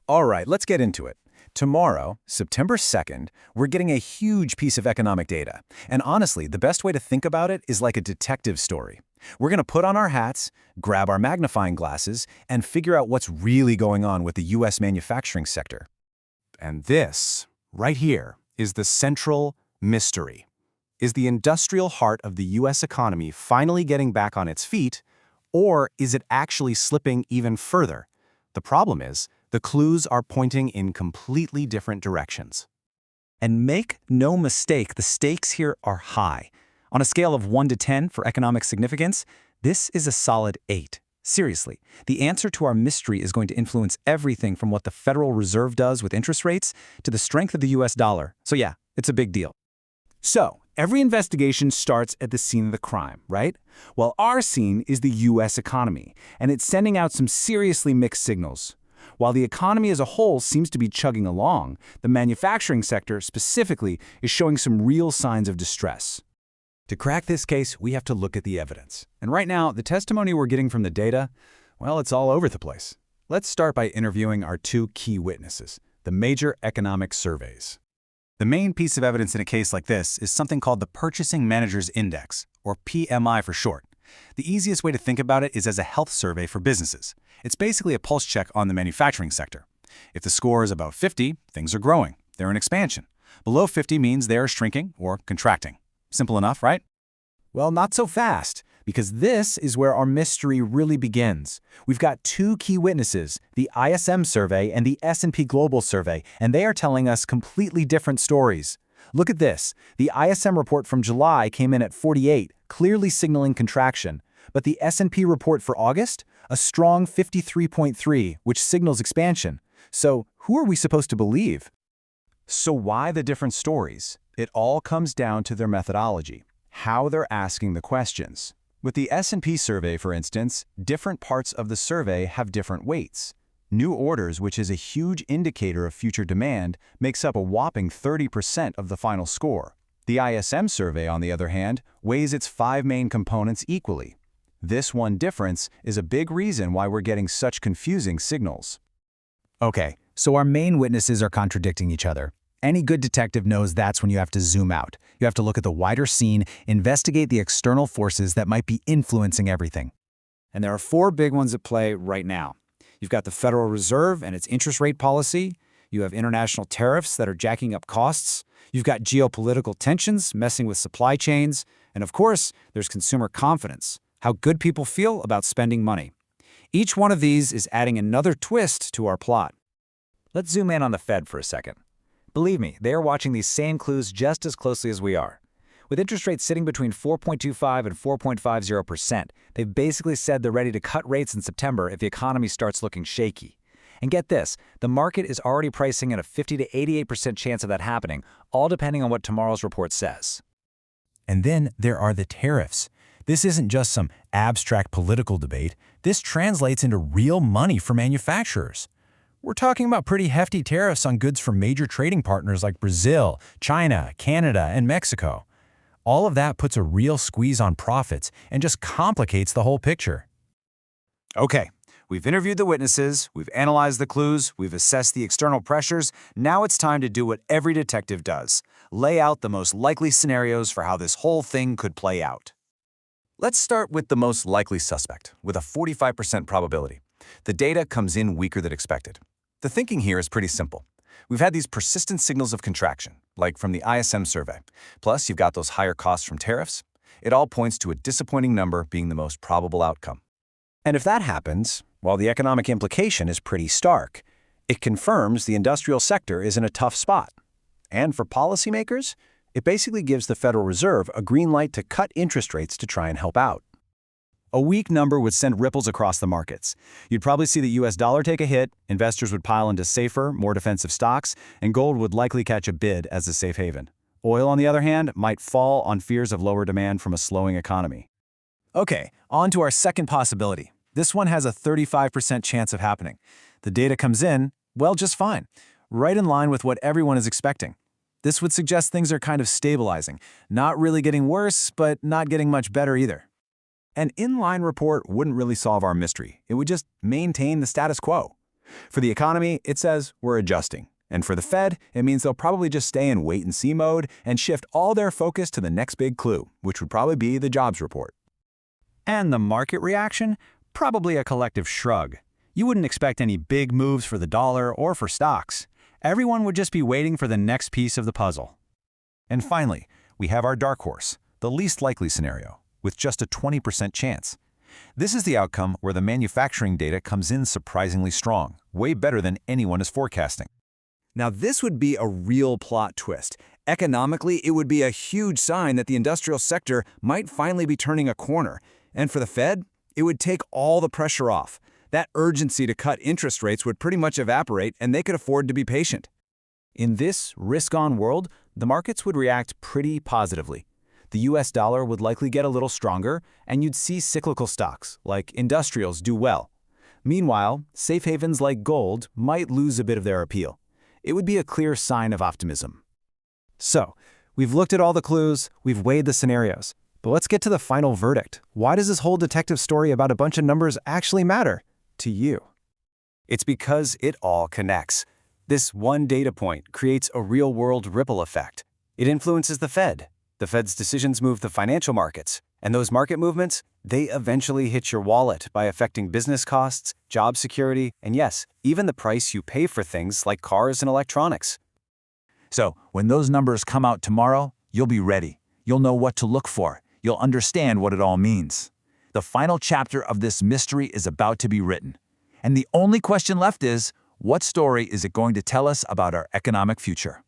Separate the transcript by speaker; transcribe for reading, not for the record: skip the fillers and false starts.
Speaker 1: All right, let's get into it. Tomorrow, September 2nd, we're getting a huge piece of economic data. And honestly, the best way to think about it is like a detective story. We're going to put on our hats, grab our magnifying glasses, and figure out what's really going on with the U.S. manufacturing sector.
Speaker 2: And this, right here, is the central mystery. Is the industrial heart of the U.S. economy finally getting back on its feet, or is it actually slipping even further? The problem is, the clues are pointing in completely different directions.
Speaker 1: And make no mistake, the stakes here are high. On a scale of 1 to 10 for economic significance, this is a solid 8. Seriously, the answer to our mystery is going to influence everything from what the Federal Reserve does with interest rates to the strength of the U.S. dollar. So yeah, it's a big deal.
Speaker 3: So, every investigation starts at the scene of the crime, right? Well, our scene is the U.S. economy, and it's sending out some seriously mixed signals. While the economy as a whole seems to be chugging along, the manufacturing sector specifically is showing some real signs of distress.
Speaker 1: To crack this case, we have to look at the evidence. And right now, the testimony we're getting from the data, well, it's all over the place. Let's start by interviewing our two key witnesses, the major economic surveys. The main piece of evidence in a case like this is something called the Purchasing Managers Index, or PMI for short. The easiest way to think about it is as a health survey for businesses. It's basically a pulse check on the manufacturing sector. If the score is above 50, things are growing. They're in expansion. Below 50 means they are shrinking or contracting. Simple enough, right? Well, not so fast, because this is where our mystery really begins. We've got two key witnesses, the ISM survey and the S&P Global survey, and they are telling us completely different stories. Look at this. The ISM report from July came in at 48, clearly signaling contraction. But the S&P report for August? A strong 53.3, which signals expansion. So who are we supposed to believe? So why the different stories? It all comes down to their methodology, how they're asking the questions. With the S&P survey, for instance, different parts of the survey have different weights. New orders, which is a huge indicator of future demand, makes up a whopping 30% of the final score. The ISM survey, on the other hand, weighs its 5 main components equally. This one difference is a big reason why we're getting such confusing signals. Okay, so our main witnesses are contradicting each other. Any good detective knows that's when you have to zoom out. You have to look at the wider scene, investigate the external forces that might be influencing everything.
Speaker 4: And there are 4 big ones at play right now. You've got the Federal Reserve and its interest rate policy. You have international tariffs that are jacking up costs. You've got geopolitical tensions messing with supply chains. And of course, there's consumer confidence, how good people feel about spending money. Each one of these is adding another twist to our plot.
Speaker 1: Let's zoom in on the Fed for a second. Believe me, they are watching these same clues just as closely as we are. With interest rates sitting between 4.25 and 4.50%, they've basically said they're ready to cut rates in September if the economy starts looking shaky. And get this, the market is already pricing in a 50 to 88% chance of that happening, all depending on what tomorrow's report says. And then there are the tariffs. This isn't just some abstract political debate. This translates into real money for manufacturers. We're talking about pretty hefty tariffs on goods from major trading partners like Brazil, China, Canada, and Mexico. All of that puts a real squeeze on profits and just complicates the whole picture.
Speaker 3: Okay, we've interviewed the witnesses, we've analyzed the clues, we've assessed the external pressures. Now it's time to do what every detective does: lay out the most likely scenarios for how this whole thing could play out. Let's start with the most likely suspect, with a 45% probability. The data comes in weaker than expected. The thinking here is pretty simple. We've had these persistent signals of contraction, like from the ISM survey. Plus, you've got those higher costs from tariffs. It all points to a disappointing number being the most probable outcome.
Speaker 1: And if that happens, well, the economic implication is pretty stark. It confirms the industrial sector is in a tough spot. And for policymakers, it basically gives the Federal Reserve a green light to cut interest rates to try and help out. A weak number would send ripples across the markets. You'd probably see the U.S. dollar take a hit, investors would pile into safer, more defensive stocks, and gold would likely catch a bid as a safe haven. Oil, on the other hand, might fall on fears of lower demand from a slowing economy. Okay, on to our second possibility. This one has a 35% chance of happening. The data comes in, well, just fine, right in line with what everyone is expecting. This would suggest things are kind of stabilizing, not really getting worse, but not getting much better either. An inline report wouldn't really solve our mystery. It would just maintain the status quo. For the economy, it says we're adjusting. And for the Fed, it means they'll probably just stay in wait-and-see mode and shift all their focus to the next big clue, which would probably be the jobs report.
Speaker 3: And the market reaction? Probably a collective shrug. You wouldn't expect any big moves for the dollar or for stocks. Everyone would just be waiting for the next piece of the puzzle.
Speaker 2: And finally, we have our dark horse, the least likely scenario, with just a 20% chance. This is the outcome where the manufacturing data comes in surprisingly strong, way better than anyone is forecasting.
Speaker 4: Now, this would be a real plot twist. Economically, it would be a huge sign that the industrial sector might finally be turning a corner. And for the Fed, it would take all the pressure off. That urgency to cut interest rates would pretty much evaporate, and they could afford to be patient.
Speaker 1: In this risk-on world, the markets would react pretty positively. The U.S. dollar would likely get a little stronger, and you'd see cyclical stocks, like industrials, do well. Meanwhile, safe havens like gold might lose a bit of their appeal. It would be a clear sign of optimism.
Speaker 2: So, we've looked at all the clues, we've weighed the scenarios. But let's get to the final verdict. Why does this whole detective story about a bunch of numbers actually matter to you?
Speaker 3: It's because it all connects. This one data point creates a real-world ripple effect. It influences the Fed. The Fed's decisions move the financial markets. And those market movements, they eventually hit your wallet by affecting business costs, job security, and yes, even the price you pay for things like cars and electronics.
Speaker 1: So, when those numbers come out tomorrow, you'll be ready. You'll know what to look for. You'll understand what it all means. The final chapter of this mystery is about to be written. And the only question left is, what story is it going to tell us about our economic future?